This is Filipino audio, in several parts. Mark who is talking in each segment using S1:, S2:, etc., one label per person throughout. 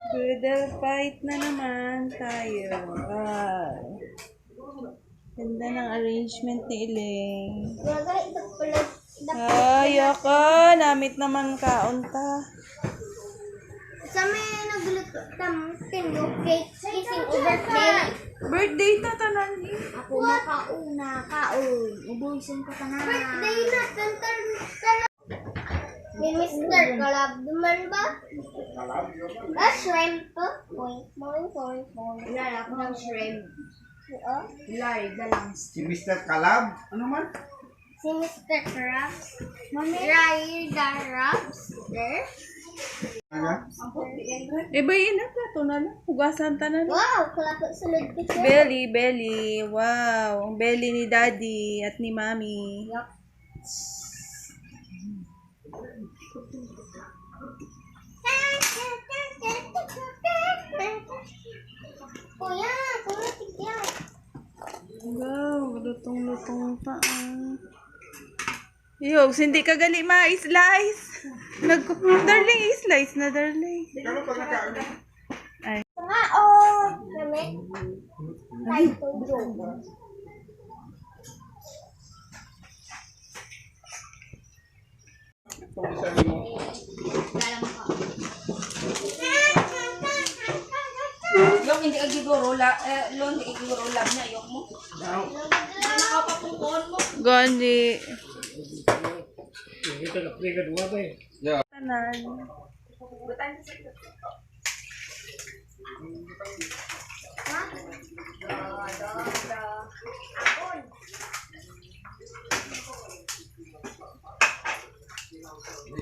S1: Doodle fight na naman tayo. Ganda ng arrangement ni Iling. Ay, ako. Namit naman kaunta.
S2: Sa may nagluto tinyo cake kissing over cake.
S1: Birthday ta tanan ni.
S2: Ako makauna kaon. Ubusin ko tanan. Birthday na tantan. Ni Mr. Kalab duman ba? Shrimp po. Point. Wala ako ng shrimp. Lard na lang.
S3: Si Mr. Kalab? Ano man?
S2: Si Mr. Krabs. Mami. Krabs.
S3: Ano?
S1: Ibayin na plato na lang. Hugasan tanan.
S2: Wow, kalapit sulod picture.
S1: Belly. Wow. Ang belly ni Daddy at ni Mommy.
S2: Yup. Kuya, tigyan.
S1: Wow, lutong-lutong pa. Yo, hindi ka gali ma-slice. Darling, i-slice na, darling.
S3: Kano pag nakaon?
S1: Ay.
S2: Nga, oh. Kami. Tayo tulog.
S4: Yung hindi agiguro lab niya, yok mo. Nakapapungkon mo.
S1: Gandhi. Tanan.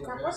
S2: Tapos,